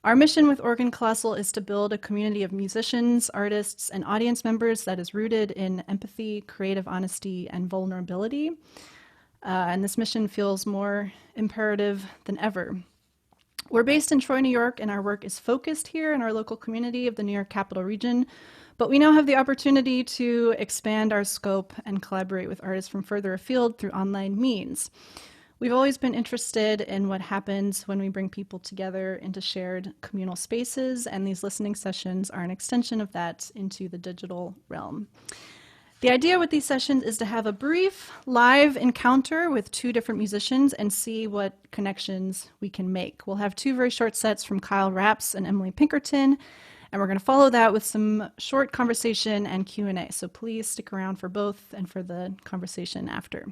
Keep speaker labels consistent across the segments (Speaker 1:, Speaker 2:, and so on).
Speaker 1: Our mission with Organ Colossal is to build a community of musicians, artists, and audience members that is rooted in empathy, creative honesty, and vulnerability. And this mission feels more imperative than ever. We're based in Troy, New York, and our work is focused here in our local community of the New York Capital Region. But we now have the opportunity to expand our scope and collaborate with artists from further afield through online means. We've always been interested in what happens when we bring people together into shared communal spaces, and these listening sessions are an extension of that into the digital realm. The idea with these sessions is to have a brief live encounter with two different musicians and see what connections we can make. We'll have two very short sets from Kyle Raps and Emily Pinkerton, and we're going to follow that with some short conversation and Q&A. So please stick around for both and for the conversation after.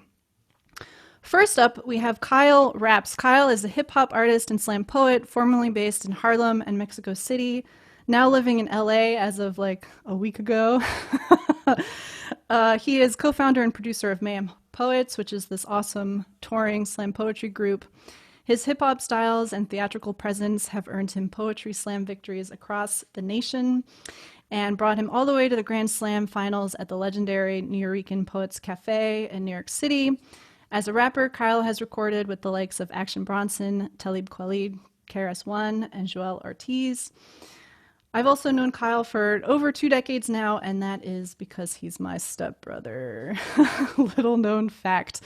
Speaker 1: First up, we have Kyle Raps. Kyle is a hip-hop artist and slam poet, formerly based in Harlem and Mexico City, now living in LA as of like a week ago. He is co-founder and producer of Mayhem Poets, which is this awesome touring slam poetry group. His hip-hop styles and theatrical presence have earned him poetry slam victories across the nation and brought him all the way to the Grand Slam finals at the legendary Nuyorican Poets Cafe in New York City. As a rapper, Kyle has recorded with the likes of Action Bronson, Talib Kweli, KRS-One, and Joell Ortiz. I've also known Kyle for over 2 decades now, and that is because he's my stepbrother. Little known fact.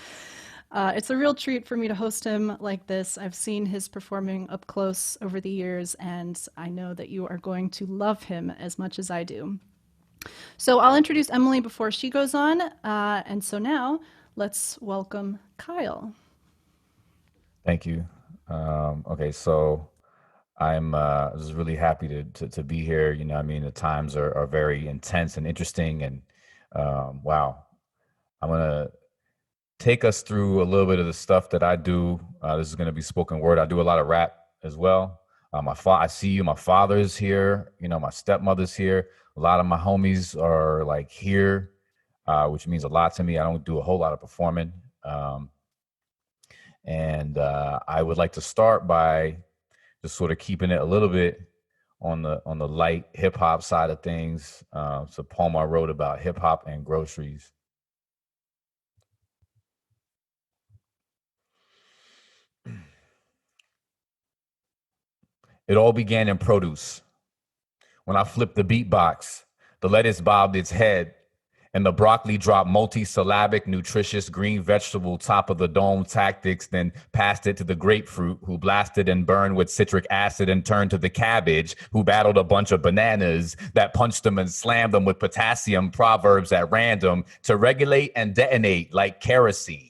Speaker 1: It's a real treat for me to host him like this. I've seen his performing up close over the years, and I know that you are going to love him as much as I do. So I'll introduce Emily before she goes on, and so now let's welcome Kyle.
Speaker 2: Thank you. Okay, so I'm just really happy to be here. You know, I mean, the times are very intense and interesting, and wow, I'm gonna take us through a little bit of the stuff that I do. This is gonna be spoken word. I do a lot of rap as well. I see you. My father's here. You know, my stepmother's here. A lot of my homies are like here, which means a lot to me. I don't do a whole lot of performing, and I would like to start by just sort of keeping it a little bit on the light hip hop side of things. It's a poem I wrote about hip hop and groceries. It all began in produce. When I flipped the beatbox, the lettuce bobbed its head, and the broccoli dropped multi-syllabic, nutritious green vegetable top of the dome tactics, then passed it to the grapefruit, who blasted and burned with citric acid and turned to the cabbage, who battled a bunch of bananas that punched them and slammed them with potassium proverbs at random to regulate and detonate like kerosene.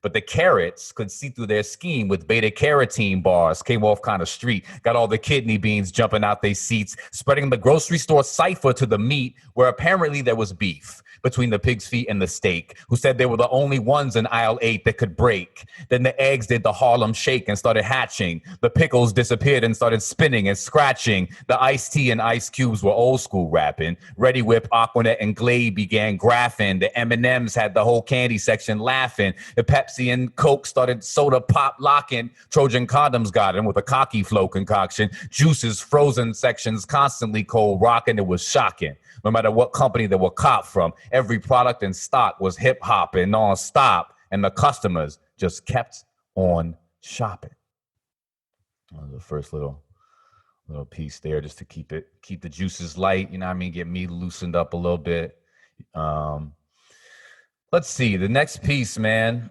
Speaker 2: But the carrots could see through their scheme with beta carotene bars, came off kind of street, got all the kidney beans jumping out their seats, spreading the grocery store cipher to the meat where apparently there was beef between the pig's feet and the steak, who said they were the only ones in aisle 8 that could break. Then the eggs did the Harlem shake and started hatching. The pickles disappeared and started spinning and scratching. The iced tea and ice cubes were old school rapping. Ready Whip, Aquanet, and Glade began graphing. The M&Ms had the whole candy section laughing. The Pepsi and Coke started soda pop locking. Trojan condoms got in with a cocky flow concoction. Juices, frozen sections, constantly cold rocking. It was shocking. No matter what company they were caught from, every product in stock was hip hop and non-stop, and the customers just kept on shopping. The first little piece there, just to keep the juices light, you know what I mean, get me loosened up a little bit. Let's see, the next piece, man.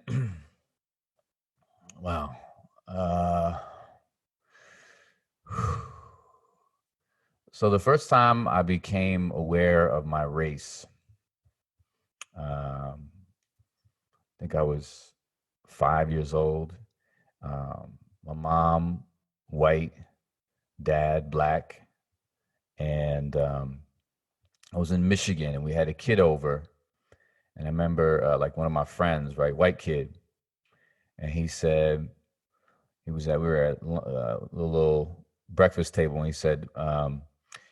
Speaker 2: Wow. So the first time I became aware of my race, I think I was 5 years old. My mom, white, dad, black. And I was in Michigan and we had a kid over. And I remember like one of my friends, right, white kid. And he said, we were at a little breakfast table and he said,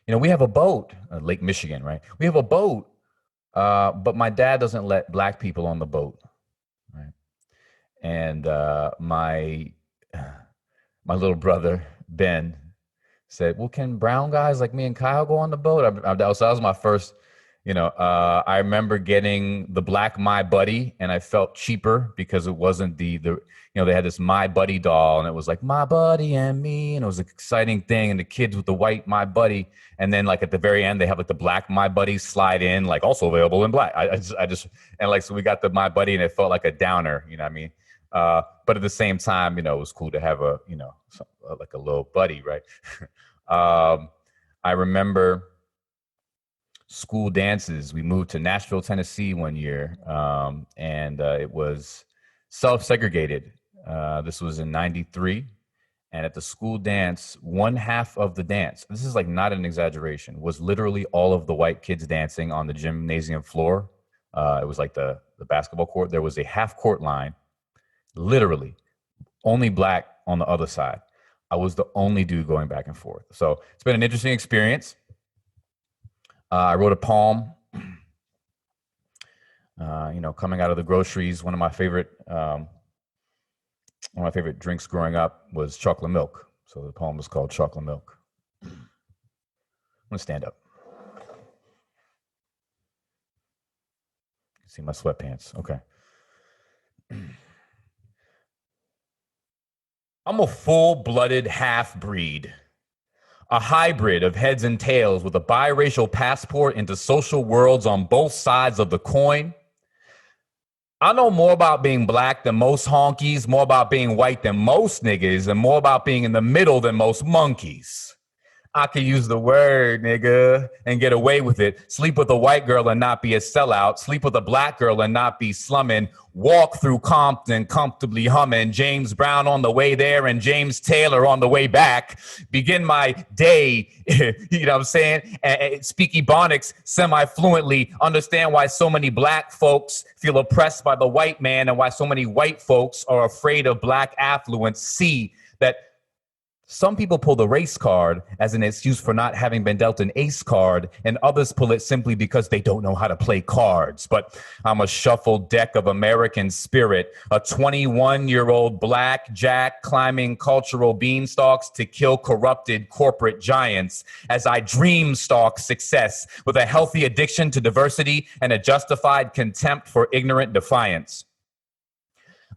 Speaker 2: you know, we have a boat, Lake Michigan, right? We have a boat, but my dad doesn't let black people on the boat, right? And my little brother, Ben, said, well, can brown guys like me and Kyle go on the boat? That was my first, I remember getting the black My Buddy, and I felt cheaper because it wasn't they had this My Buddy doll, and it was like My Buddy and me, and it was an exciting thing. And the kids with the white My Buddy, and then like at the very end, they have like the black My Buddy slide in, like also available in black. So we got the My Buddy, and it felt like a downer, you know what I mean? But at the same time, it was cool to have like a little buddy, right? I remember school dances. We moved to Nashville, Tennessee one year, and it was self-segregated. This was in '93. And at the school dance, one half of the dance, this is like not an exaggeration, was literally all of the white kids dancing on the gymnasium floor. It was like the basketball court. There was a half court line, literally only black on the other side. I was the only dude going back and forth. So it's been an interesting experience. I wrote a poem, coming out of the groceries. One of my favorite drinks growing up was chocolate milk. So the poem was called Chocolate Milk. I'm gonna stand up. See my sweatpants, okay. I'm a full-blooded half-breed, a hybrid of heads and tails with a biracial passport into social worlds on both sides of the coin. I know more about being black than most honkies, more about being white than most niggas, and more about being in the middle than most monkeys. I could use the word, nigga, and get away with it. Sleep with a white girl and not be a sellout. Sleep with a black girl and not be slumming. Walk through Compton comfortably humming. James Brown on the way there and James Taylor on the way back. Begin my day, you know what I'm saying? Speak Ebonics semi-fluently. Understand why so many black folks feel oppressed by the white man and why so many white folks are afraid of black affluence. See that some people pull the race card as an excuse for not having been dealt an ace card, and others pull it simply because they don't know how to play cards. But I'm a shuffled deck of American spirit, a 21-year-old black jack climbing cultural beanstalks to kill corrupted corporate giants as I dream stalk success with a healthy addiction to diversity and a justified contempt for ignorant defiance.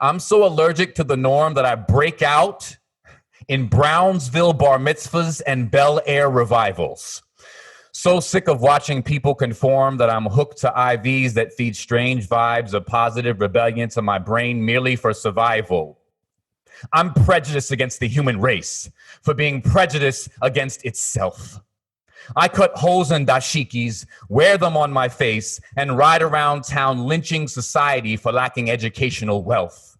Speaker 2: I'm so allergic to the norm that I break out in Brownsville bar mitzvahs and Bel Air revivals. So sick of watching people conform that I'm hooked to IVs that feed strange vibes of positive rebellion to my brain merely for survival. I'm prejudiced against the human race for being prejudiced against itself. I cut holes in dashikis, wear them on my face, and ride around town lynching society for lacking educational wealth.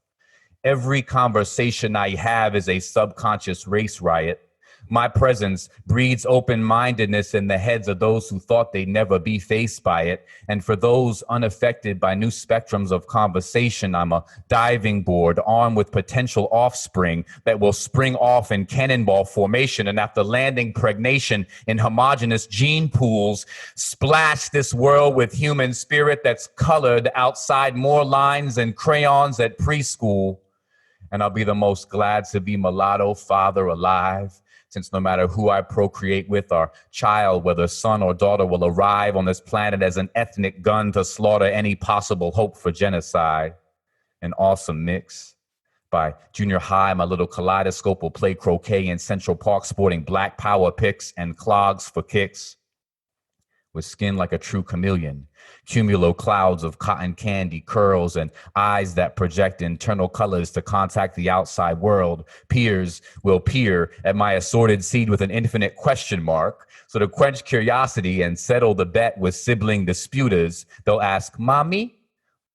Speaker 2: Every conversation I have is a subconscious race riot. My presence breeds open-mindedness in the heads of those who thought they'd never be faced by it. And for those unaffected by new spectrums of conversation, I'm a diving board armed with potential offspring that will spring off in cannonball formation. And after landing pregnation in homogeneous gene pools, splash this world with human spirit that's colored outside more lines than crayons at preschool. And I'll be the most glad to be mulatto father alive, since no matter who I procreate with, our child, whether son or daughter, will arrive on this planet as an ethnic gun to slaughter any possible hope for genocide. An awesome mix. By junior high, my little kaleidoscope will play croquet in Central Park, sporting black power picks and clogs for kicks. With skin like a true chameleon, cumulo clouds of cotton candy curls and eyes that project internal colors to contact the outside world. Peers will peer at my assorted seed with an infinite question mark. So to quench curiosity and settle the bet with sibling disputers, they'll ask, Mommy,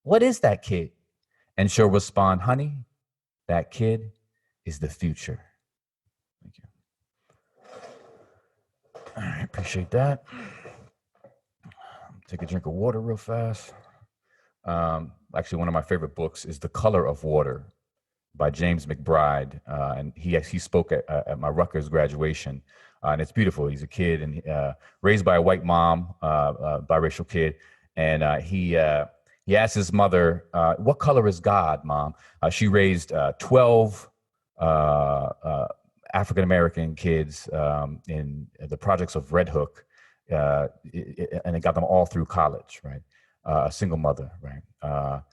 Speaker 2: what is that kid? And she'll respond, honey, that kid is the future. Thank you. All right, appreciate that. Take a drink of water real fast. Actually, one of my favorite books is The Color of Water by James McBride. And he spoke at my Rutgers graduation. And it's beautiful. He's a kid and raised by a white mom, biracial kid. And he asked his mother, what color is God, Mom? She raised 12 African-American kids in the projects of Red Hook, and it got them all through college, right? A single mother, right?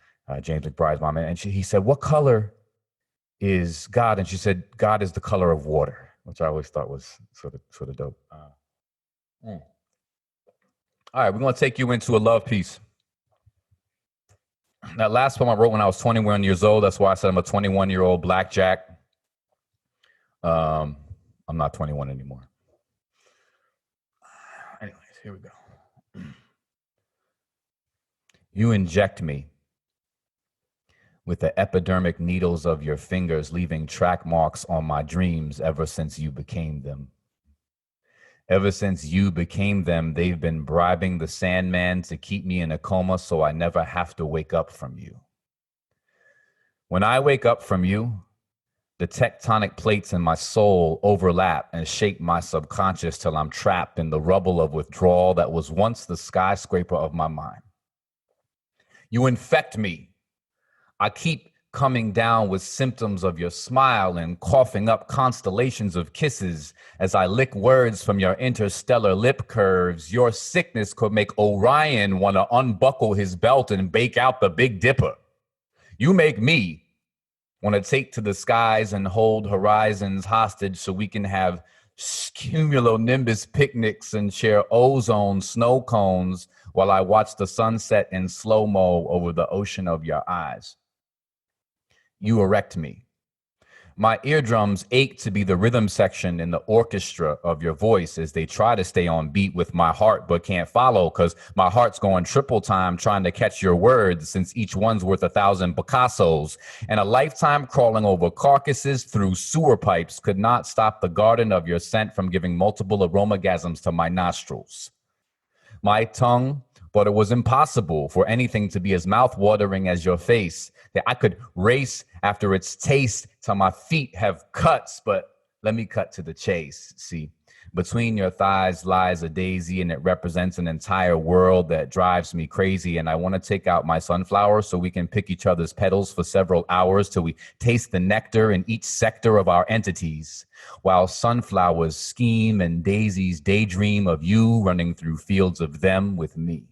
Speaker 2: James McBride's mom. And he said, what color is God? And she said, God is the color of water, which I always thought was sort of dope. All right, we're going to take you into a love piece. That last poem I wrote when I was 21 years old. That's why I said I'm a 21-year-old blackjack. I'm not 21 anymore. Anyways, here we go. You inject me with the epidermic needles of your fingers, leaving track marks on my dreams ever since you became them. Ever since you became them, they've been bribing the Sandman to keep me in a coma so I never have to wake up from you. When I wake up from you, the tectonic plates in my soul overlap and shake my subconscious till I'm trapped in the rubble of withdrawal that was once the skyscraper of my mind. You infect me. I keep coming down with symptoms of your smile and coughing up constellations of kisses as I lick words from your interstellar lip curves. Your sickness could make Orion want to unbuckle his belt and bake out the Big Dipper. You make me want to take to the skies and hold horizons hostage so we can have cumulonimbus picnics and share ozone snow cones while I watch the sunset in slow-mo over the ocean of your eyes. You erect me. My eardrums ache to be the rhythm section in the orchestra of your voice as they try to stay on beat with my heart but can't follow because my heart's going triple time trying to catch your words since each one's worth 1,000 Picassos. And a lifetime crawling over carcasses through sewer pipes could not stop the garden of your scent from giving multiple aromagasms to my nostrils. My tongue, but it was impossible for anything to be as mouth-watering as your face, that I could race after its taste till my feet have cuts, but let me cut to the chase. See, between your thighs lies a daisy, and it represents an entire world that drives me crazy, and I want to take out my sunflower so we can pick each other's petals for several hours till we taste the nectar in each sector of our entities, while sunflowers scheme and daisies daydream of you running through fields of them with me.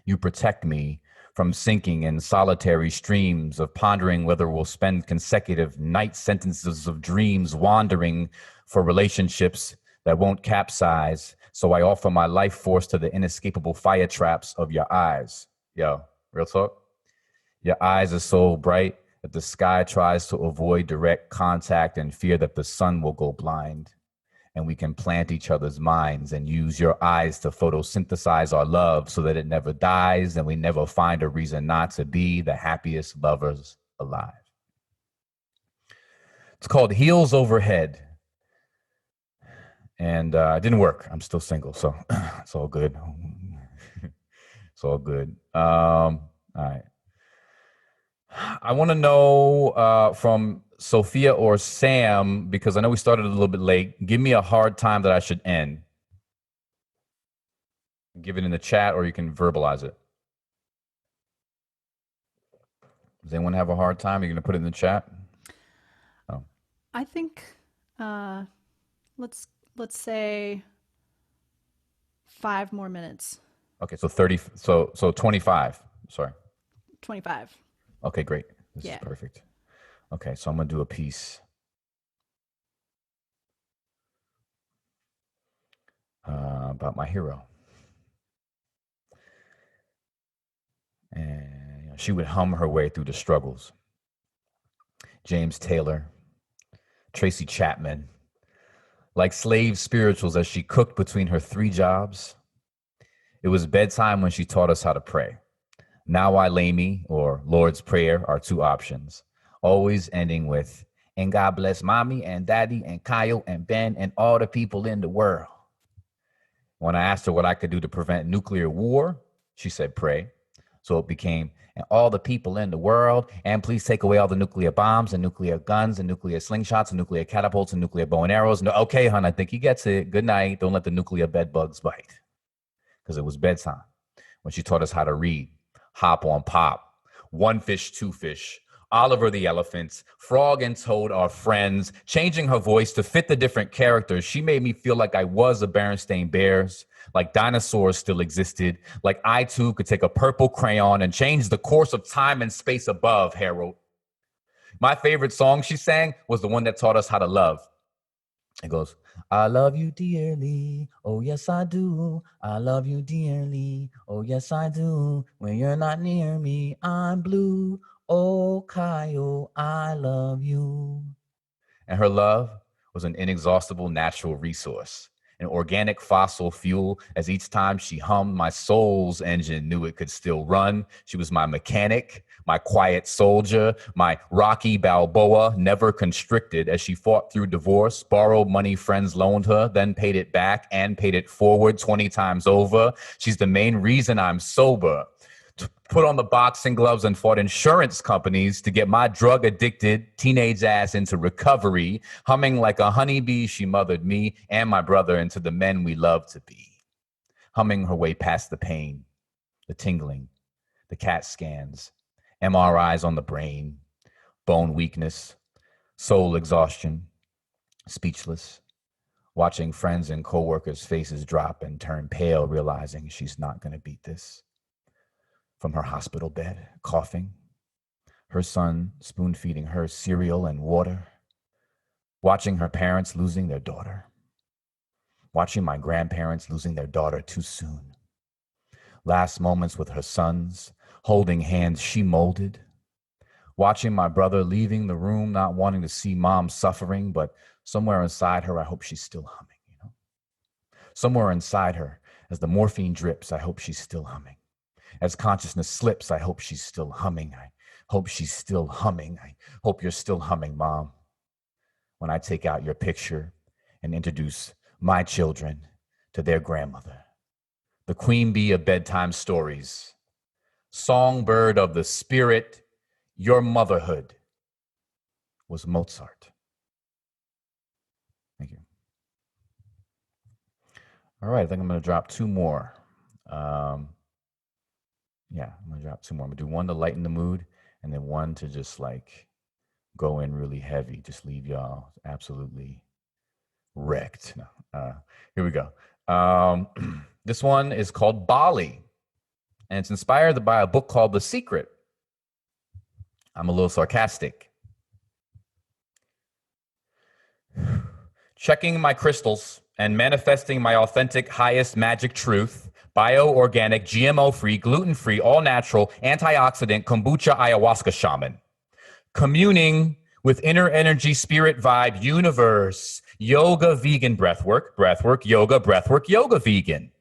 Speaker 2: You protect me from sinking in solitary streams of pondering whether we'll spend consecutive night sentences of dreams wandering for relationships that won't capsize. So I offer my life force to the inescapable fire traps of your eyes. Yo, real talk. Your eyes are so bright that the sky tries to avoid direct contact and fear that the sun will go blind. And we can plant each other's minds and use your eyes to photosynthesize our love so that it never dies and we never find a reason not to be the happiest lovers alive. It's called Heels Overhead. And it didn't work. I'm still single, so it's all good. It's all good. All right. I want to know from Sophia or Sam, because I know we started a little bit late. Give me a hard time that I should end. Give it in the chat or you can verbalize it. Does anyone have a hard time? Are you going to put it in the chat? Oh.
Speaker 1: I think let's say 5 more minutes.
Speaker 2: Okay, so 30 so 25. Sorry.
Speaker 1: 25.
Speaker 2: Okay, great. This is perfect. Okay, so I'm going to do a piece about my hero. And she would hum her way through the struggles. James Taylor, Tracy Chapman, like slave spirituals as she cooked between her 3 jobs. It was bedtime when she taught us how to pray. Now I lay me, or Lord's Prayer, are 2 options, always ending with, and God bless mommy and daddy and Kyle and Ben and all the people in the world. When I asked her what I could do to prevent nuclear war, she said pray. So it became, and all the people in the world, and please take away all the nuclear bombs and nuclear guns and nuclear slingshots and nuclear catapults and nuclear bow and arrows. No, okay, hon, I think he gets it. Good night. Don't let the nuclear bed bugs bite. Because it was bedtime when she taught us how to read. Hop on pop, 1 fish, 2 fish, Oliver the elephant, Frog and Toad are friends, changing her voice to fit the different characters. She made me feel like I was a Berenstain Bears, like dinosaurs still existed, like I too could take a purple crayon and change the course of time and space above, Harold. My favorite song she sang was the one that taught us how to love. It goes, I love you dearly, oh yes I do. I love you dearly, oh yes I do. When you're not near me, I'm blue. Oh, Kyle, I love you. And her love was an inexhaustible natural resource, an organic fossil fuel, as each time she hummed, my soul's engine knew it could still run. She was my mechanic, my quiet soldier, my Rocky Balboa, never constricted as she fought through divorce, borrowed money friends loaned her, then paid it back and paid it forward 20 times over. She's the main reason I'm sober. Put on the boxing gloves and fought insurance companies to get my drug-addicted teenage ass into recovery. Humming like a honeybee, she mothered me and my brother into the men we love to be. Humming her way past the pain, the tingling, the CAT scans, MRIs on the brain, bone weakness, soul exhaustion, speechless, watching friends and coworkers' faces drop and turn pale, realizing she's not going to beat this. From her hospital bed, coughing, her son spoon-feeding her cereal and water, watching her parents losing their daughter, watching my grandparents losing their daughter too soon, last moments with her sons, holding hands she molded, watching my brother leaving the room, not wanting to see mom suffering, but somewhere inside her, I hope she's still humming, you know? Somewhere inside her, as the morphine drips, I hope she's still humming. As consciousness slips, I hope she's still humming. I hope she's still humming. I hope you're still humming, Mom. When I take out your picture and introduce my children to their grandmother, the queen bee of bedtime stories, songbird of the spirit, your motherhood was Mozart. Thank you. All right, I think I'm going to drop two more. Yeah, I'm gonna drop two more. I'm gonna do one to lighten the mood and then one to just like go in really heavy, just leave y'all absolutely wrecked. Here we go. This one is called Bali, and it's inspired by a book called The Secret. I'm a little sarcastic. Checking my crystals and manifesting my authentic highest magic truth, bio-organic, GMO-free, gluten-free, all-natural, antioxidant, kombucha, ayahuasca shaman. Communing with inner energy, spirit, vibe, universe, yoga, vegan, breathwork, yoga, vegan.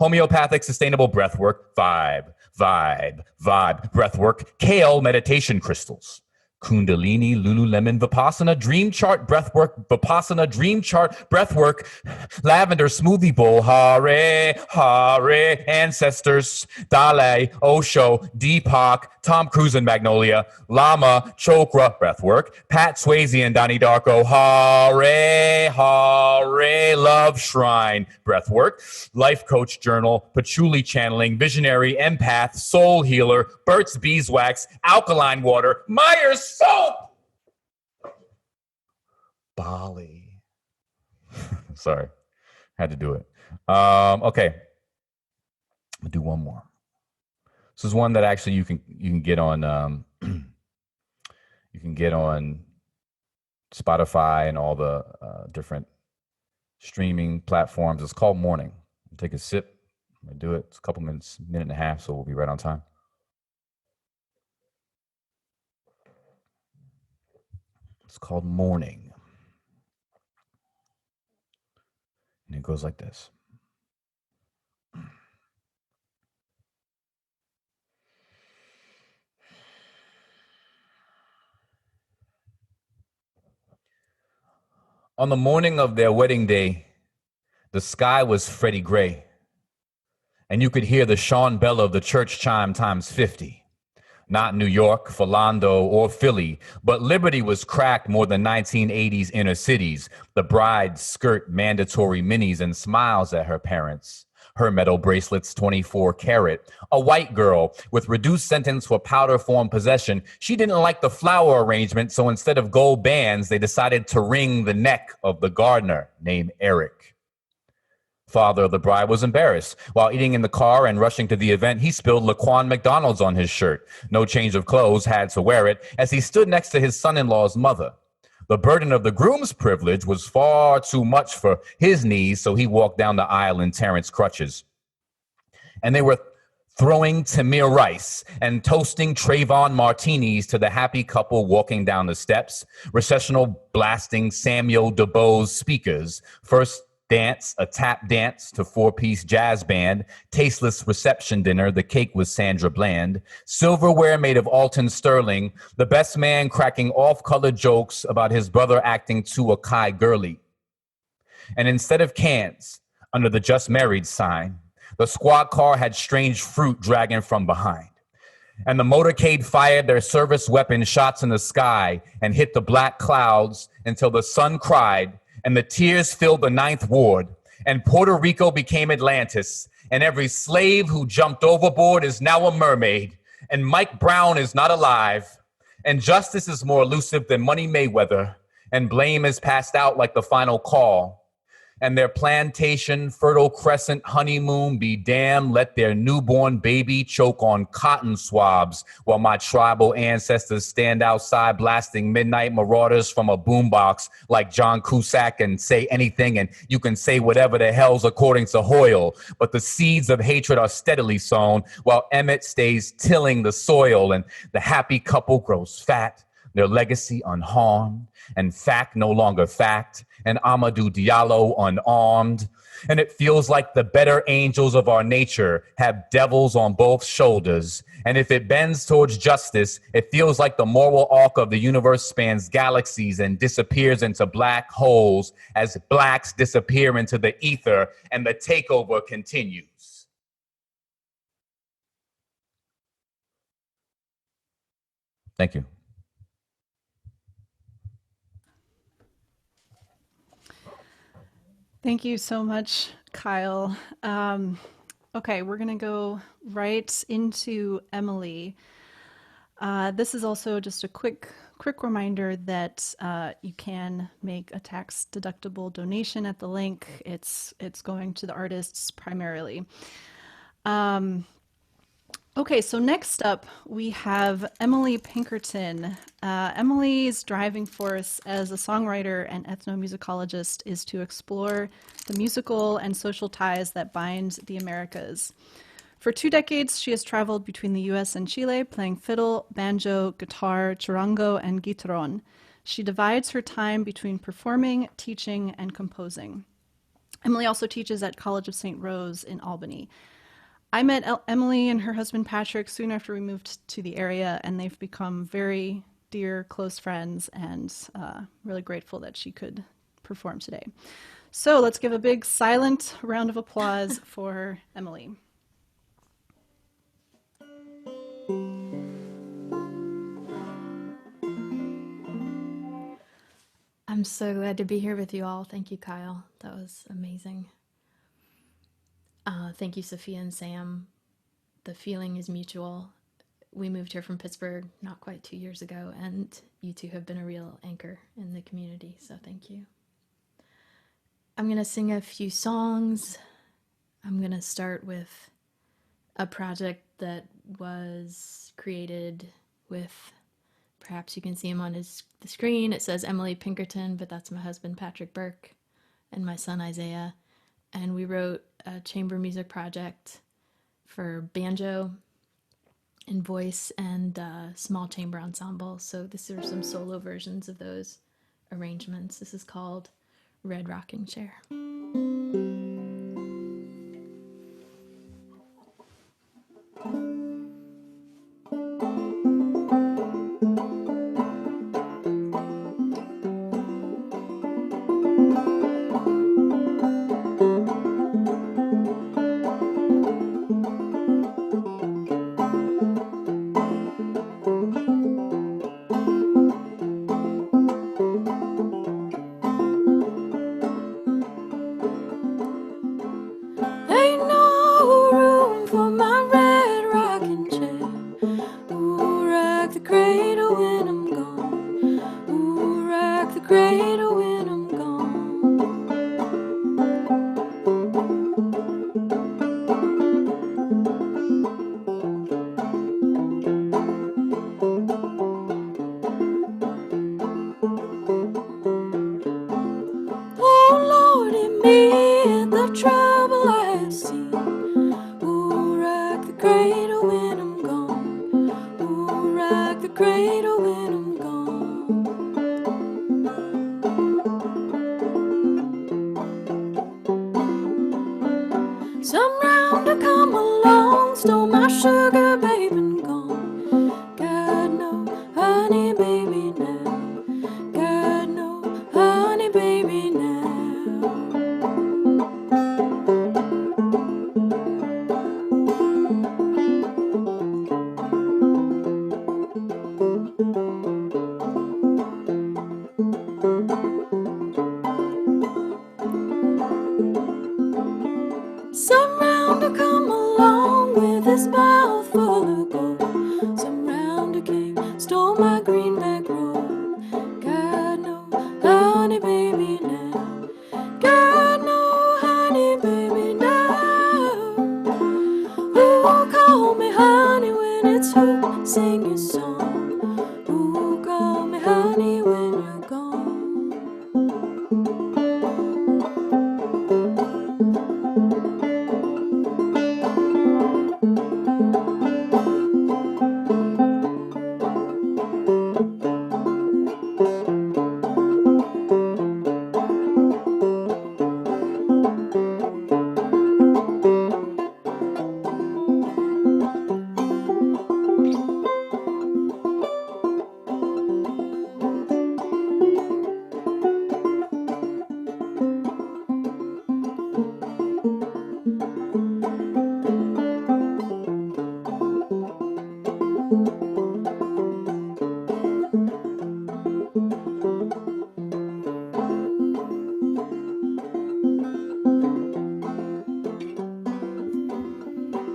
Speaker 2: Homeopathic, sustainable breathwork, vibe, breathwork, kale, meditation crystals. Kundalini, Lululemon, Vipassana, Dream Chart, Breathwork, Vipassana, Dream Chart, Breathwork, Lavender, Smoothie Bowl, Hare, Ancestors, Dalai, Osho, Deepak, Tom Cruise and Magnolia, Lama, Chokra, Breathwork, Pat Swayze and Donnie Darko, Hare, Love Shrine, Breathwork, Life Coach Journal, Patchouli Channeling, Visionary, Empath, Soul Healer, Burt's Beeswax, Alkaline Water, Myers Soap, Bali. Sorry, had to do it. Okay, I'm gonna do one more. This is one that actually you can get on you can get on Spotify and all the different streaming platforms. It's called Morning. Take a sip. I'm gonna do it. It's a couple minutes, minute and a half, so we'll be right on time. It's called Morning. And it goes like this. On the morning of their wedding day, the sky was Freddie Gray, and you could hear the Sean Bell of the church chime times 50. Not New York, Philando, or Philly, but Liberty was cracked more than 1980s inner cities. The bride's skirt mandatory minis and smiles at her parents. Her metal bracelets 24 karat. A white girl with reduced sentence for powder form possession. She didn't like the flower arrangement, so instead of gold bands, they decided to ring the neck of the gardener named Eric. Father of the bride was embarrassed. While eating in the car and rushing to the event, he spilled Laquan McDonald's on his shirt. No change of clothes, had to wear it, as he stood next to his son-in-law's mother. The burden of the groom's privilege was far too much for his knees, so he walked down the aisle in Terrence crutches. And they were throwing Tamir rice and toasting Trayvon martinis to the happy couple walking down the steps, recessional blasting Samuel DeBoe's speakers, first dance, a tap dance to four-piece jazz band, tasteless reception dinner, the cake was Sandra Bland, silverware made of Alton Sterling, the best man cracking off-color jokes about his brother acting too Akai girly. And instead of cans, under the just married sign, the squad car had strange fruit dragging from behind. And the motorcade fired their service weapon shots in the sky and hit the black clouds until the sun cried and the tears filled the Ninth Ward, and Puerto Rico became Atlantis, and every slave who jumped overboard is now a mermaid, and Mike Brown is not alive, and justice is more elusive than Money Mayweather, and blame is passed out like the final call. And their plantation, fertile crescent honeymoon be damned, let their newborn baby choke on cotton swabs while my tribal ancestors stand outside blasting midnight marauders from a boombox like John Cusack and say anything and you can say whatever the hell's according to Hoyle. But the seeds of hatred are steadily sown while Emmett stays tilling the soil and the happy couple grows fat, their legacy unharmed, and fact no longer fact, and Amadou Diallo unarmed. And it feels like the better angels of our nature have devils on both shoulders. And if it bends towards justice, it feels like the moral arc of the universe spans galaxies and disappears into black holes as blacks disappear into the ether and the takeover continues. Thank you.
Speaker 1: Thank you so much, Kyle. Okay, we're going to go right into Emily. This is also just a quick reminder that you can make a tax-deductible donation at the link. It's going to the artists primarily. Okay, so next up we have Emily Pinkerton. Emily's driving force as a songwriter and ethnomusicologist is to explore the musical and social ties that bind the Americas. For 2 decades, she has traveled between the US and Chile, playing fiddle, banjo, guitar, charango, and guitarrón. She divides her time between performing, teaching, and composing. Emily also teaches at College of St. Rose in Albany. I met Emily and her husband Patrick soon after we moved to the area, and they've become very dear, close friends, and really grateful that she could perform today. So let's give a big silent round of applause for Emily.
Speaker 3: I'm so glad to be here with you all. Thank you, Kyle. That was amazing. Thank you, Sophia and Sam. The feeling is mutual. We moved here from Pittsburgh not quite 2 years ago, and you two have been a real anchor in the community, so thank you. I'm going to sing a few songs. I'm going to start with a project that was created with, perhaps you can see him on the screen. It says Emily Pinkerton, but that's my husband, Patrick Burke, and my son, Isaiah. And we wrote a chamber music project for banjo and voice and small chamber ensemble. So these are some solo versions of those arrangements. This is called Red Rocking Chair.
Speaker 4: Some rounder come along, stole my sugar, baby, and gone. Got no honey, baby, now. Got no honey, baby, now. Some rounder come along with his mouth full of gold. Some rounder came, stole my greenback roll. Got no honey, baby, now. Got no honey, baby, now. Who call me honey when it's who sing your song? Who call me honey when you're gone?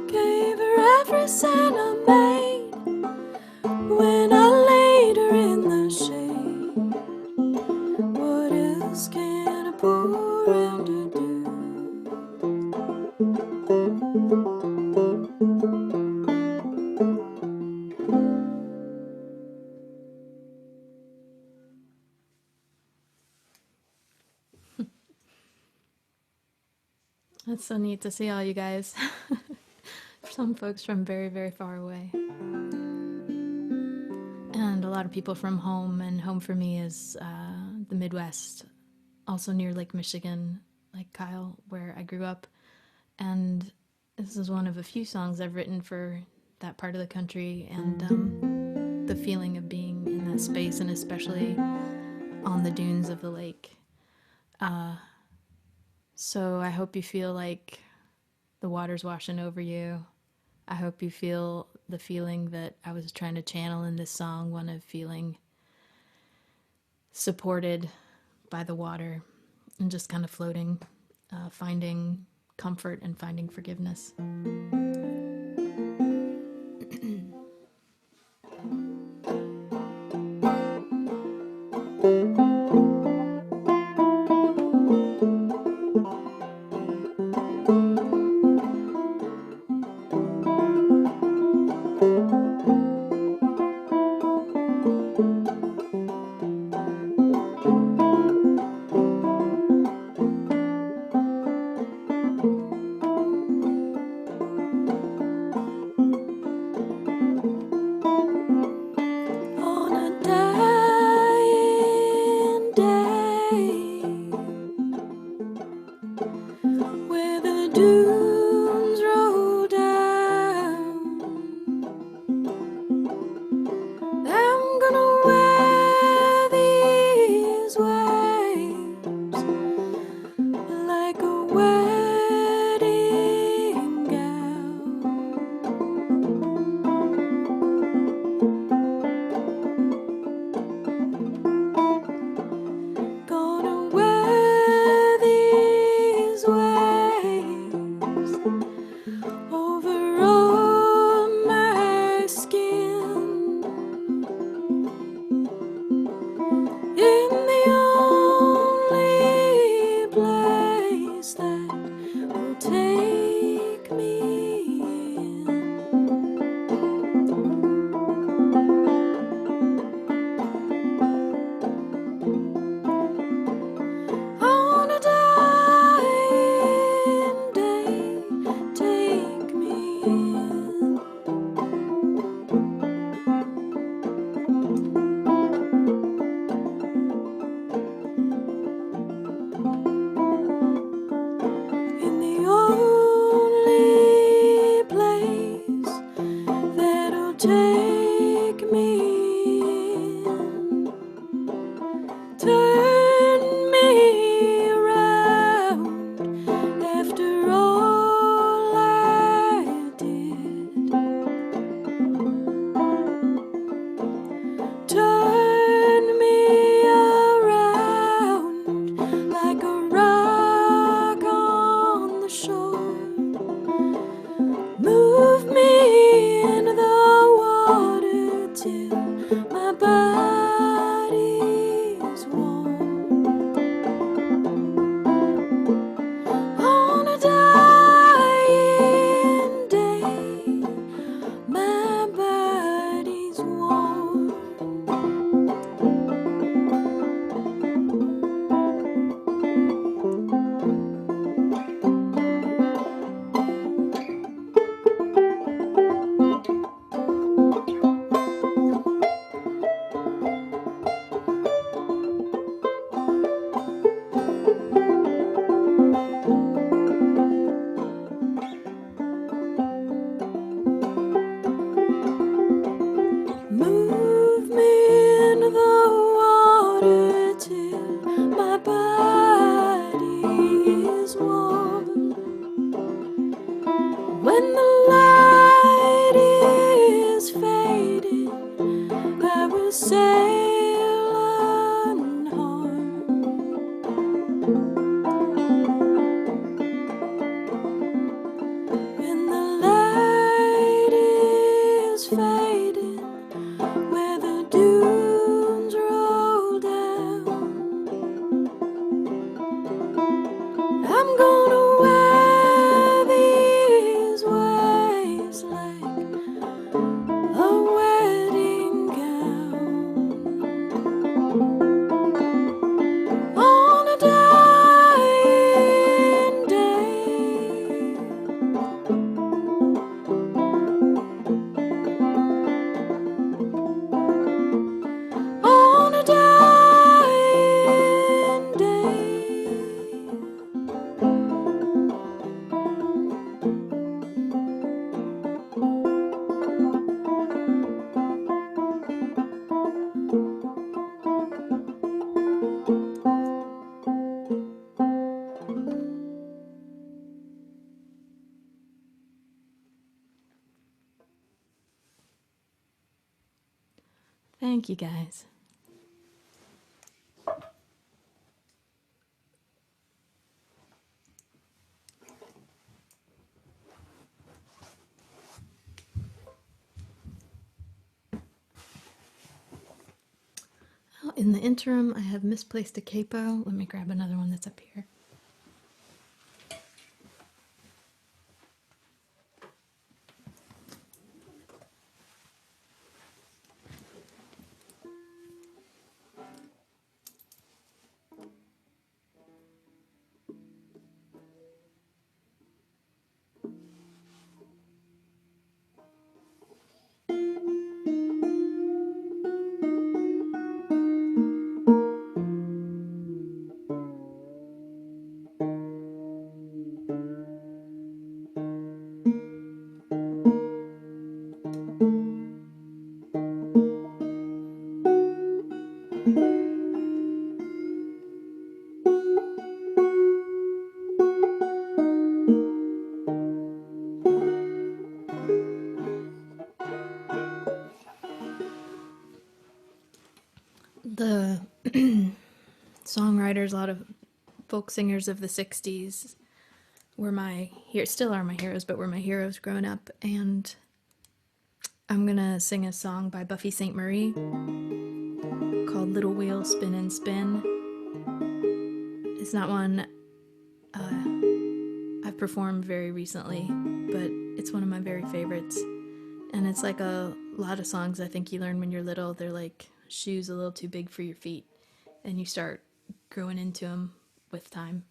Speaker 4: Gave her every cent I made when I laid her in the shade. What else can a poor elder do?
Speaker 3: That's so neat to see all you guys. Some folks from very, very far away. And a lot of people from home, and home for me is the Midwest, also near Lake Michigan, like Kyle, where I grew up. And this is one of a few songs I've written for that part of the country, and the feeling of being in that space, and especially on the dunes of the lake. So I hope you feel like the water's washing over you. I hope you feel the feeling that I was trying to channel in this song, one of feeling supported by the water and just kind of floating, finding comfort and finding forgiveness.
Speaker 4: And the light is fading where the dunes roll down. I'm gonna wear these waves like a wedding gown on a dying day. On a dying day.
Speaker 3: Thank you, guys. Oh, in the interim, I have misplaced a capo. Let me grab another one that's up here. The songwriters, a lot of folk singers of the 60s were still are my heroes, but were my heroes growing up. And I'm gonna sing a song by Buffy St. Marie called Little Wheel Spin and Spin. It's not one I've performed very recently, but it's one of my very favorites. And it's like a lot of songs I think you learn when you're little. They're like shoes a little too big for your feet, and you start growing into them with time.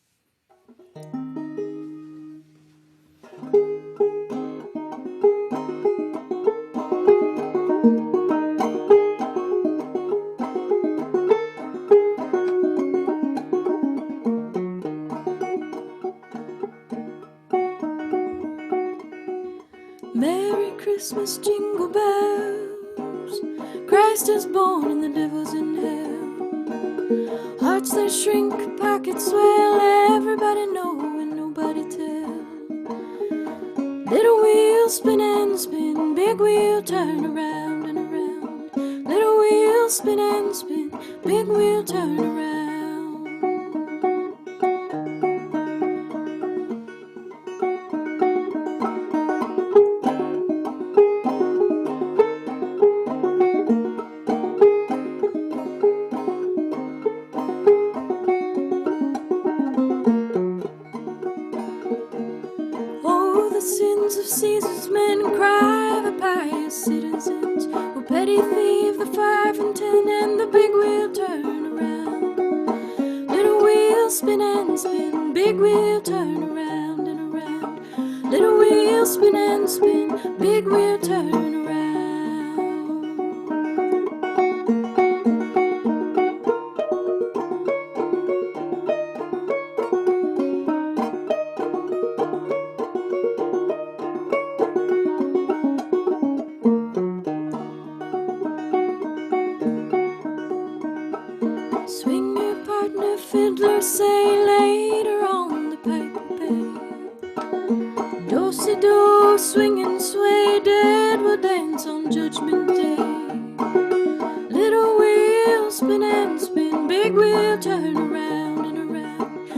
Speaker 4: Merry Christmas, jingle bells. Christ is born and the devil's in hell. Hearts that shrink, pockets swell. Everybody know and nobody tell. Little wheel spin and spin, big wheel turn around and around. Little wheel spin and spin, big wheel turn around. Oh, the sins of Caesar's men cry, the pious citizens who petty thieve the 5 and 10, and the big wheel turn around. Little wheel spin and spin, big wheel turn around and around. Little wheel spin and spin, big wheel turn around. Swing your partner, fiddler, say later on the pipe bay. Do-si-do, swing and sway, dead will dance on Judgment Day. Little wheel spin and spin, big wheel turn around and around.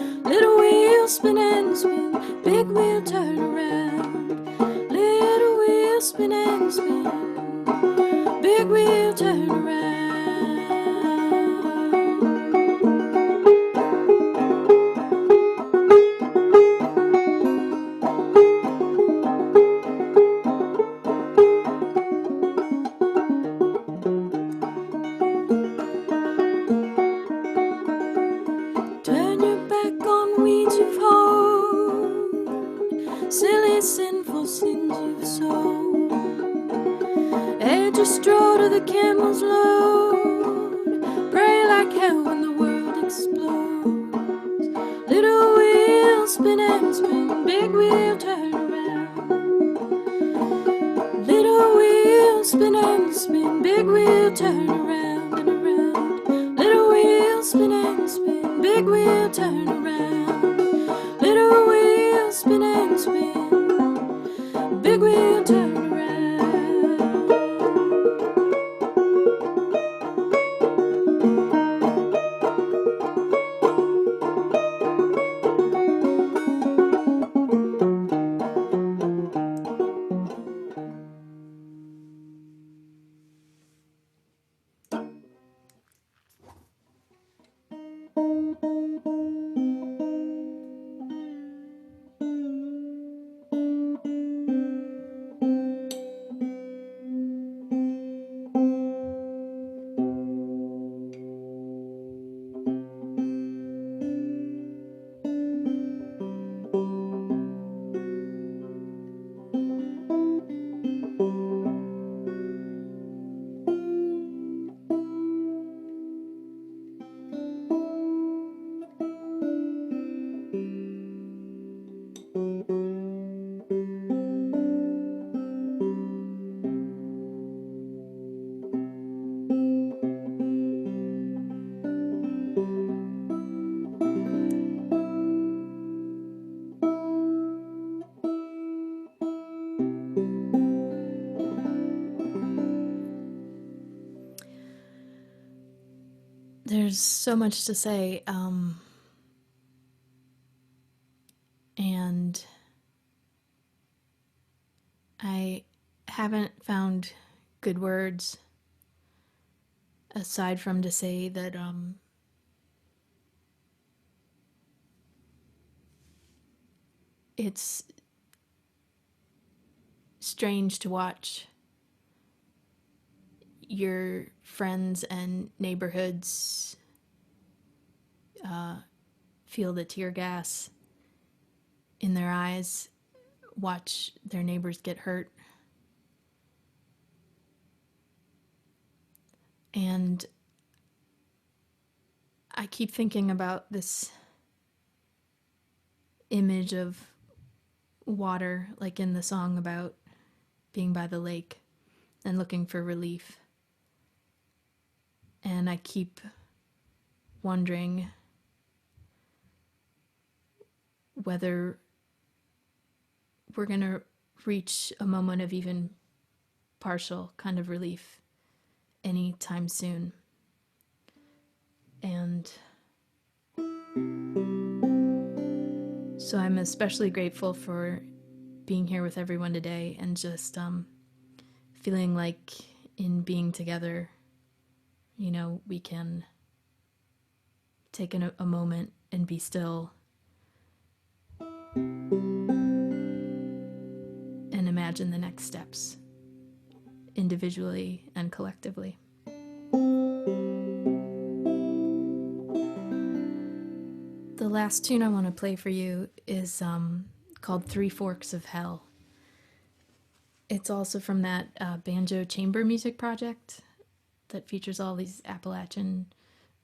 Speaker 4: straw to the camel's load. Pray like hell when the world explodes. Little wheel spin and spin, big wheel turn around. Little wheel spin and spin, big wheel turn around and around. Little wheel spin and spin, big wheel turn around. Little wheel spin and spin, big wheel turn around.
Speaker 3: There's so much to say, and I haven't found good words aside from to say that it's strange to watch your friends and neighborhoods feel the tear gas in their eyes, watch their neighbors get hurt. And I keep thinking about this image of water, like in the song about being by the lake and looking for relief. And I keep wondering whether we're going to reach a moment of even partial kind of relief anytime soon. And so I'm especially grateful for being here with everyone today and just feeling like in being together, you know, we can take a moment and be still and imagine the next steps individually and collectively. The last tune I want to play for you is called Three Forks of Hell. It's also from that banjo chamber music project that features all these Appalachian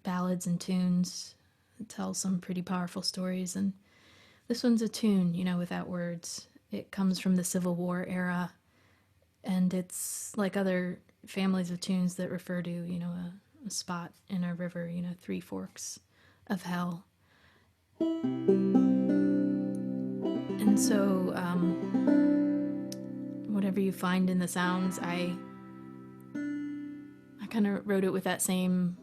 Speaker 3: ballads and tunes. It tells some pretty powerful stories, and this one's a tune, you know, without words. It comes from the Civil War era, and it's like other families of tunes that refer to, you know, a spot in a river, you know, three forks of hell. And so, whatever you find in the sounds, I kind of wrote it with that same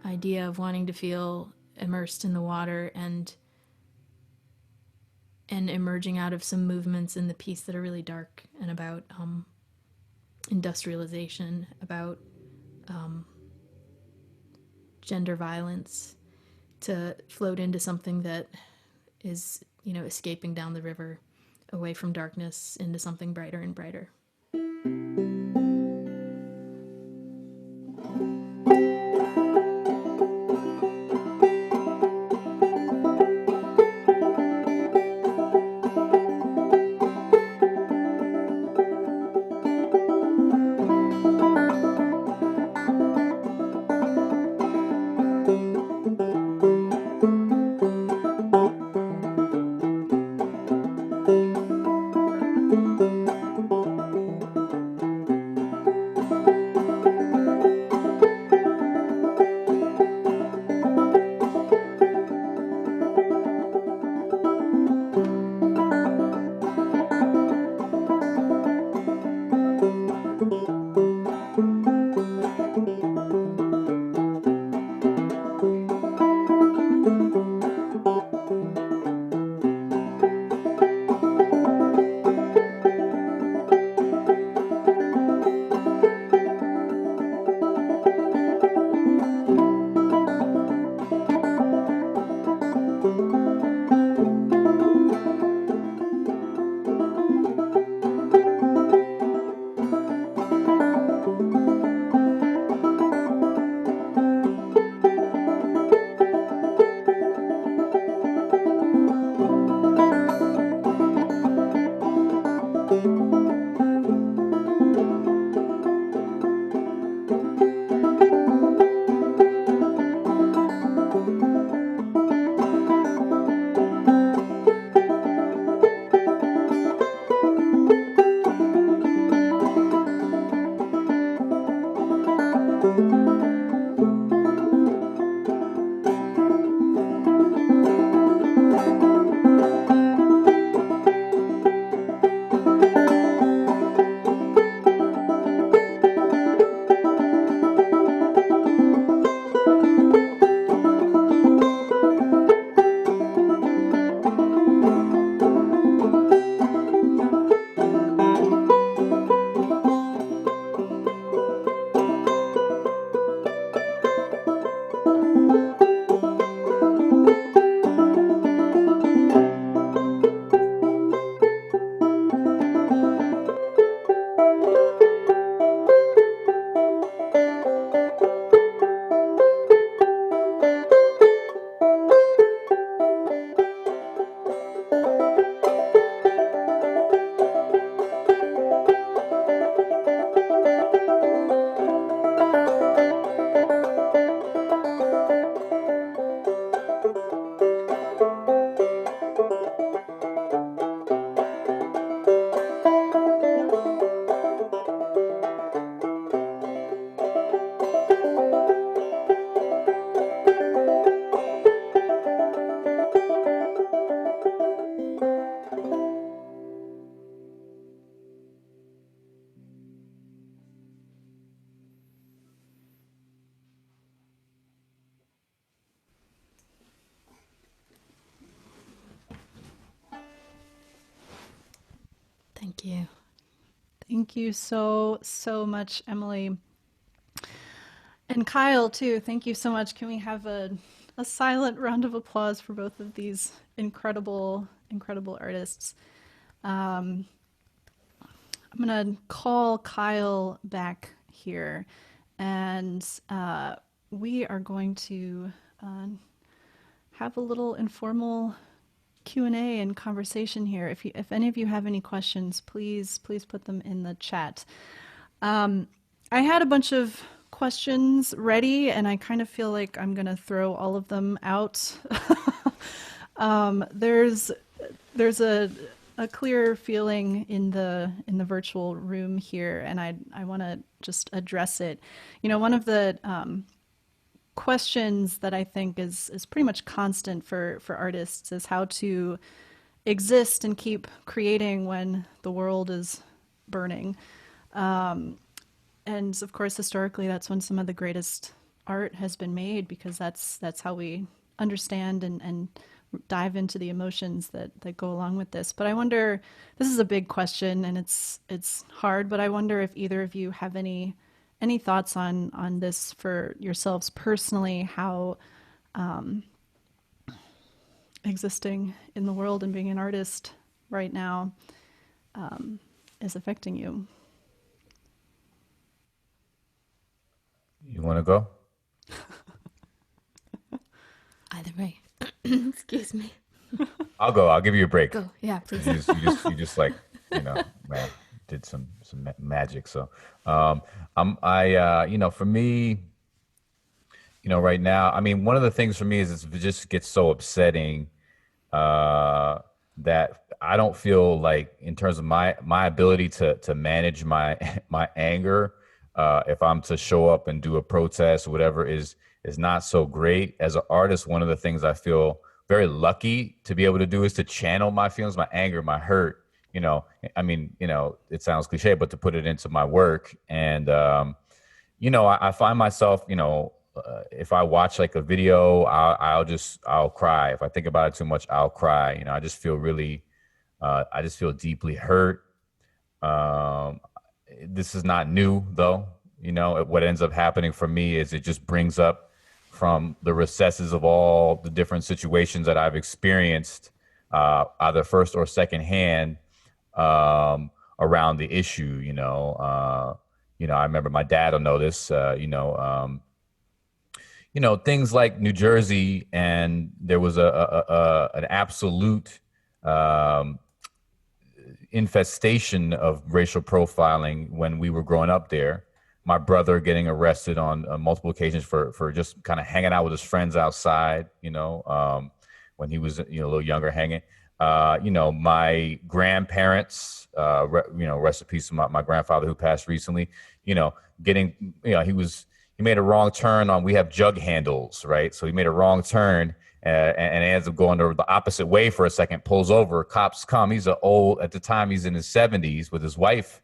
Speaker 3: idea of wanting to feel immersed in the water and emerging out of some movements in the piece that are really dark and about industrialization, about gender violence, to float into something that is, you know, escaping down the river away from darkness into something brighter and brighter. Thank you.
Speaker 1: Thank you so, so much, Emily. And Kyle, too. Thank you so much. Can we have a silent round of applause for both of these incredible, incredible artists? I'm going to call Kyle back here, and we are going to have a little informal Q&A and conversation here. If any of you have any questions, please put them in the chat. I had a bunch of questions ready, and I kind of feel like I'm going to throw all of them out. There's a clear feeling in the virtual room here, and I want to just address it. You know, one of the questions that I think is pretty much constant for artists is how to exist and keep creating when the world is burning. And of course, historically, that's when some of the greatest art has been made, because that's how we understand and dive into the emotions that go along with this. But I wonder, this is a big question and it's hard, but I wonder if either of you have any thoughts on this for yourselves personally, how existing in the world and being an artist right now is affecting you.
Speaker 2: You want to go?
Speaker 3: Either way. Excuse me.
Speaker 2: I'll go. I'll give you a break.
Speaker 3: Go. Yeah, please.
Speaker 2: You just like, man, did some magic. So, for me, right now, I mean, one of the things for me is it just gets so upsetting that I don't feel like, in terms of my ability to manage my anger, if I'm to show up and do a protest or whatever, is not so great. As an artist, one of the things I feel very lucky to be able to do is to channel my feelings, my anger, my hurt. It sounds cliche, but to put it into my work. And, I find myself, if I watch like a video, I'll cry. If I think about it too much, I'll cry. I just feel deeply hurt. This is not new, though. What ends up happening for me is it just brings up from the recesses of all the different situations that I've experienced, either first or second hand, around the issue. I remember my dad will know this. Things like New Jersey, and there was an absolute infestation of racial profiling when we were growing up there. My brother getting arrested on multiple occasions for just kind of hanging out with his friends outside, when he was a little younger, hanging. My grandparents, rest in peace to my grandfather who passed recently, getting, he made a wrong turn on, we have jug handles, right? So he made a wrong turn and ends up going the opposite way for a second, pulls over, cops come. He's at the time he's in his 70s with his wife,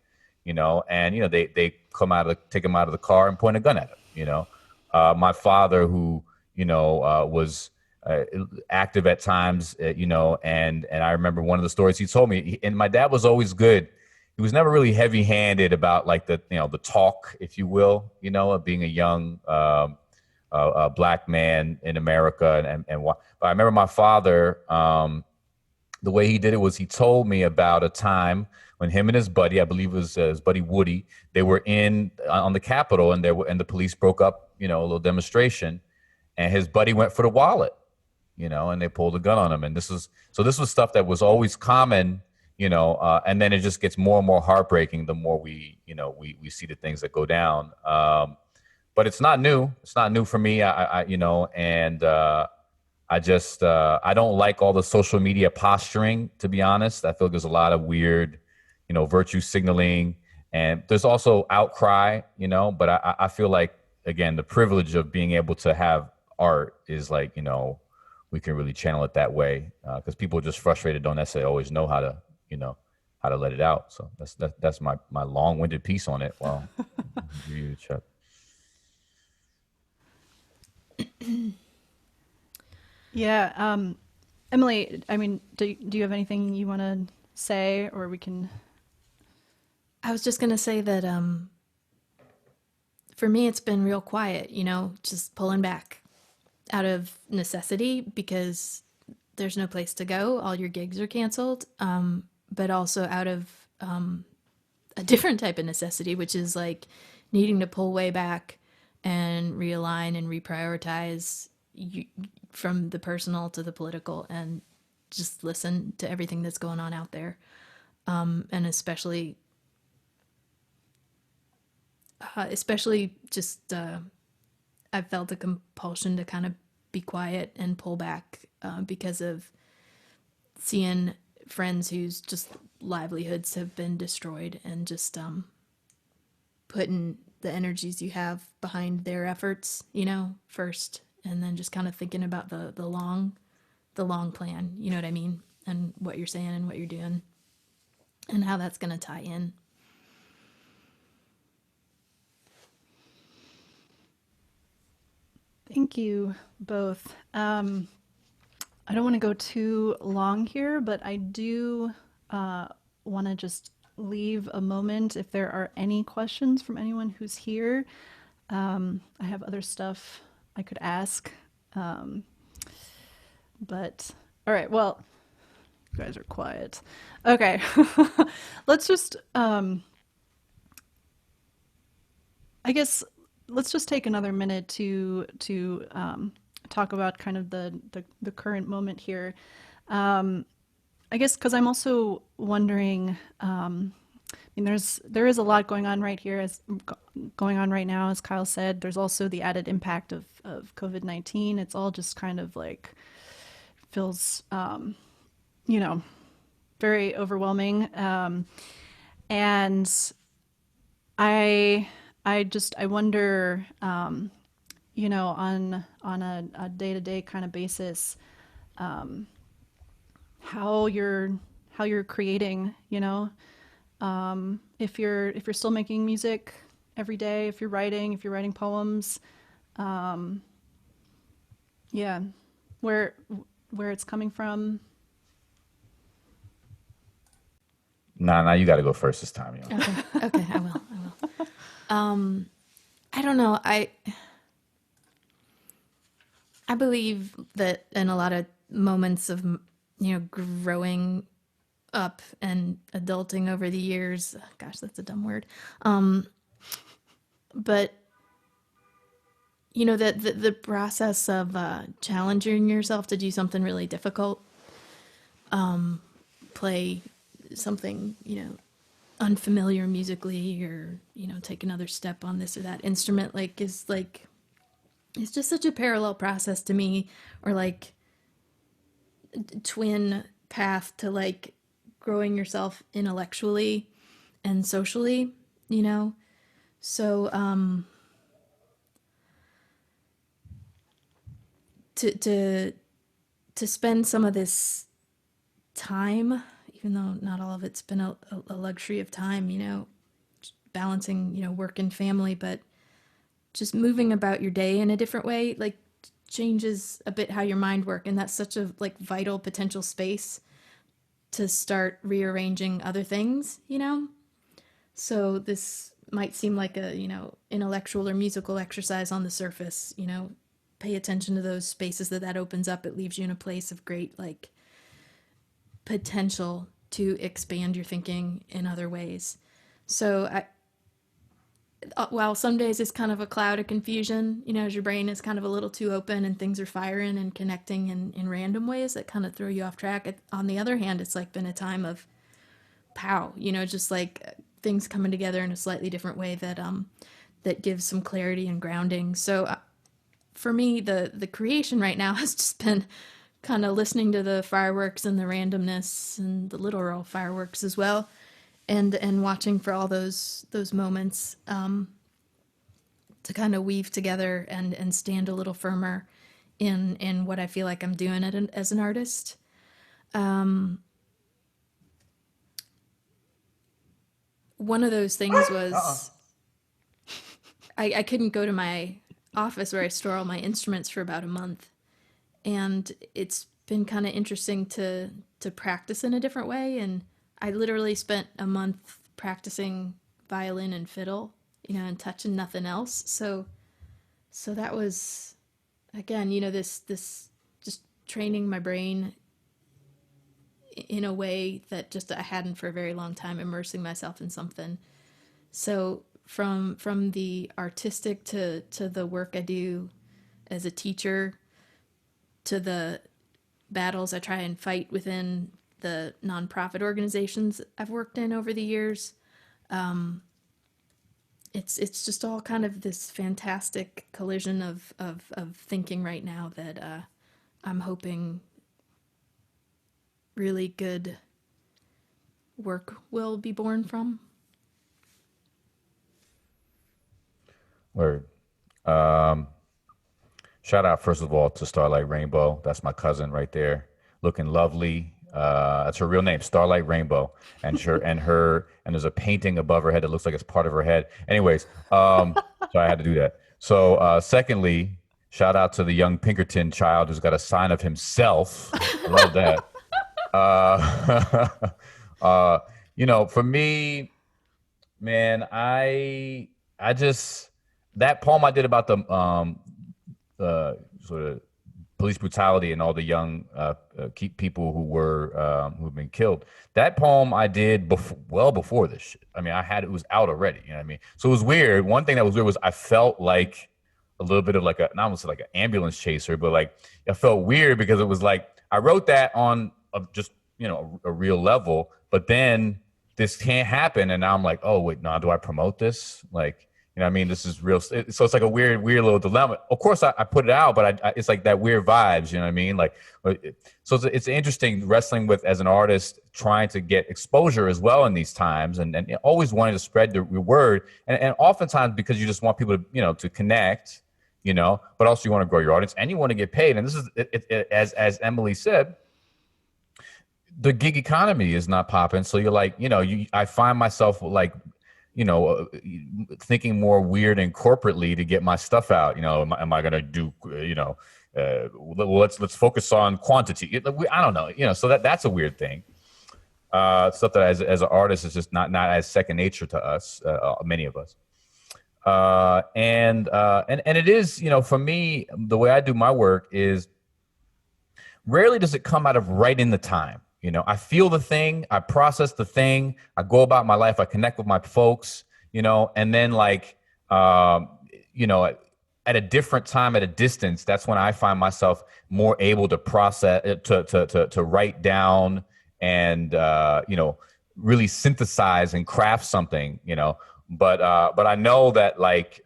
Speaker 2: and, they take him out of the car and point a gun at him, my father who, was active at times, and I remember one of the stories he told me, and my dad was always good. He was never really heavy handed about like the talk, if you will, of being a young, black man in America. But I remember my father, the way he did it was he told me about a time when him and his buddy, I believe it was his buddy Woody, they were on the Capitol, and the police broke up, a little demonstration, and his buddy went for the wallet, and they pulled a gun on him. And this was stuff that was always common, and then it just gets more and more heartbreaking the more we see the things that go down. But it's not new. It's not new for me. I don't like all the social media posturing, to be honest. I feel like there's a lot of weird, virtue signaling, and there's also outcry, but I feel like, again, the privilege of being able to have art is like, we can really channel it that way, because people are just frustrated, don't necessarily always know how to let it out. So that's my long-winded piece on it. Well, give you a check.
Speaker 1: Yeah. Emily, I mean, do you have anything you want to say, or we can
Speaker 3: I was just gonna say that for me it's been real quiet, just pulling back out of necessity because there's no place to go. All your gigs are canceled, but also out of a different type of necessity, which is like needing to pull way back and realign and reprioritize from the personal to the political and just listen to everything that's going on out there. And especially just I've felt a compulsion to kind of be quiet and pull back because of seeing friends whose just livelihoods have been destroyed and just putting the energies you have behind their efforts, first, and then just kind of thinking about the long plan, you know what I mean? And what you're saying and what you're doing and how that's going to tie in.
Speaker 1: Thank you both. I don't want to go too long here, but I do want to just leave a moment if there are any questions from anyone who's here. I have other stuff I could ask. But all right, well, you guys are quiet. Okay, let's just, I guess, let's just take another minute to talk about kind of the current moment here. I guess because I'm also wondering. I mean, there is a lot going on right here, going on right now, as Kyle said. There's also the added impact of COVID-19. It's all just kind of like feels, very overwhelming. And I wonder, on a day-to-day kind of basis, how you're creating, if you're still making music every day, if you're writing poems, yeah, where it's coming from.
Speaker 2: Nah, you got to go first this time,
Speaker 3: Okay, I will. I don't know. I believe that in a lot of moments of, growing up and adulting over the years, gosh, that's a dumb word. But the process of challenging yourself to do something really difficult, play something, unfamiliar musically, or, take another step on this or that instrument, it's just such a parallel process to me, or twin path to growing yourself intellectually and socially, so to spend some of this time, even though not all of it's been a luxury of time, balancing, work and family, but just moving about your day in a different way, changes a bit how your mind works. And that's such a vital potential space to start rearranging other things, So this might seem like a, intellectual or musical exercise on the surface, pay attention to those spaces that opens up. It leaves you in a place of great, potential to expand your thinking in other ways. So while some days it's kind of a cloud of confusion, as your brain is kind of a little too open and things are firing and connecting in random ways that kind of throw you off track. On the other hand, it's been a time of pow, just things coming together in a slightly different way that gives some clarity and grounding. So for me, the creation right now has just been kind of listening to the fireworks and the randomness and the literal fireworks as well. And watching for all those moments to kind of weave together and stand a little firmer in what I feel like I'm doing as an artist. One of those things was I couldn't go to my office where I store all my instruments for about a month. And it's been kind of interesting to practice in a different way. And I literally spent a month practicing violin and fiddle, and touching nothing else. So that was, again, this just training my brain in a way that just I hadn't for a very long time, immersing myself in something. So from the artistic to the work I do as a teacher, to the battles I try and fight within the nonprofit organizations I've worked in over the years, it's just all kind of this fantastic collision of thinking right now that I'm hoping really good work will be born from.
Speaker 2: Word. Shout out, first of all, to Starlight Rainbow. That's my cousin right there, looking lovely. That's her real name, Starlight Rainbow, and there's a painting above her head that looks like it's part of her head. Anyways, so I had to do that. So, secondly, shout out to the young Pinkerton child who's got a sign of himself. Love that. For me, man, I just, that poem I did about the sort of police brutality and all the young people who've been killed. That poem I did well before this shit. I mean, it was out already. You know what I mean? So it was weird. One thing that was weird was I felt like a little bit of like not almost like an ambulance chaser, but like it felt weird because it was like I wrote that on just a real level, but then this can't happen, and now I'm like, oh wait, no, do I promote this? Like, you know what I mean? This is real. So it's like a weird little dilemma. Of course, I put it out, but it's like that weird vibes. You know what I mean? Like, so it's interesting wrestling with as an artist, trying to get exposure as well in these times, and always wanting to spread your word, and oftentimes because you just want people to to connect, but also you want to grow your audience and you want to get paid. And this is as Emily said, the gig economy is not popping. So you're like, I find myself like, thinking more weird and corporately to get my stuff out. Am I going to do, let's focus on quantity. I don't know, so that's a weird thing. Stuff that as an artist is just not as second nature to us, many of us. And it is, for me, the way I do my work is rarely does it come out of right in the time. I feel the thing, I process the thing, I go about my life, I connect with my folks, and then like, at a different time, at a distance, that's when I find myself more able to process, to write down and, really synthesize and craft something, but I know that like,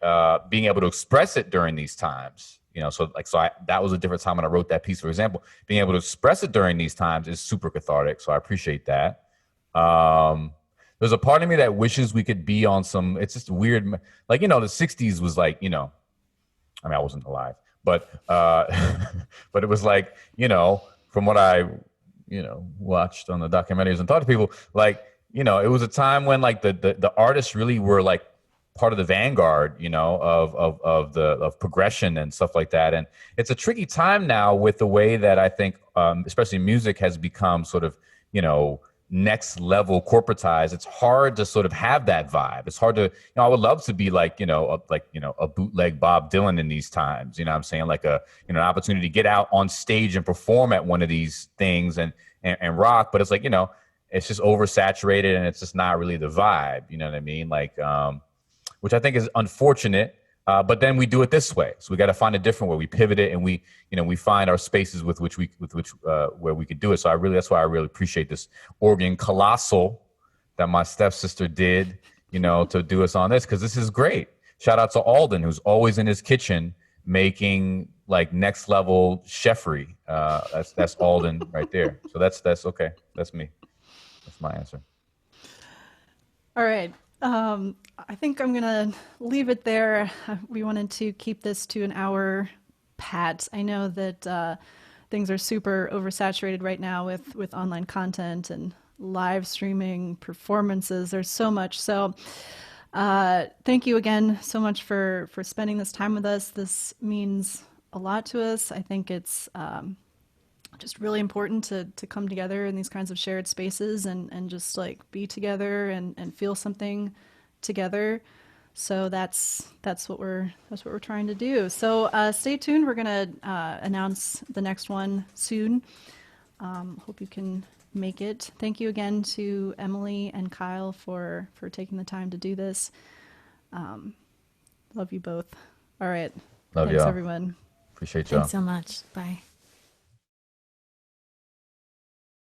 Speaker 2: being able to express it during these times, that was a different time when I wrote that piece, for example. Being able to express it during these times is super cathartic. So I appreciate that. There's a part of me that wishes we could be on some, it's just weird. Like, the 60s was like, I mean, I wasn't alive, but it was like, from what I, watched on the documentaries and talked to people, like, it was a time when like the artists really were like part of the vanguard, of progression and stuff like that. And it's a tricky time now with the way that I think, especially music has become sort of, next level corporatized. It's hard to sort of have that vibe. It's hard to, I would love to be like, a bootleg Bob Dylan in these times, what I'm saying? Like an opportunity to get out on stage and perform at one of these things and rock. But it's like, it's just oversaturated and it's just not really the vibe. You know what I mean? Like, which I think is unfortunate, but then we do it this way. So we got to find a different way. We pivot it, and we find our spaces where we could do it. So that's why I really appreciate this organ Colossal that my stepsister did, to do us on this, because this is great. Shout out to Alden, who's always in his kitchen making like next level chefry. That's Alden right there. So that's okay. That's me. That's my answer.
Speaker 1: All right. I think I'm going to leave it there. We wanted to keep this to an hour pat. I know that things are super oversaturated right now with online content and live streaming performances. There's so much. So thank you again so much for spending this time with us. This means a lot to us. I think it's just really important to come together in these kinds of shared spaces and just like be together and feel something together. So that's what we're trying to do. So stay tuned. We're gonna announce the next one soon. Hope you can make it. Thank you again to Emily and Kyle for taking the time to do this. Love you both. All right.
Speaker 2: Love
Speaker 1: Thanks,
Speaker 2: y'all.
Speaker 1: everyone.
Speaker 2: Appreciate y'all.
Speaker 3: Thanks so much. Bye.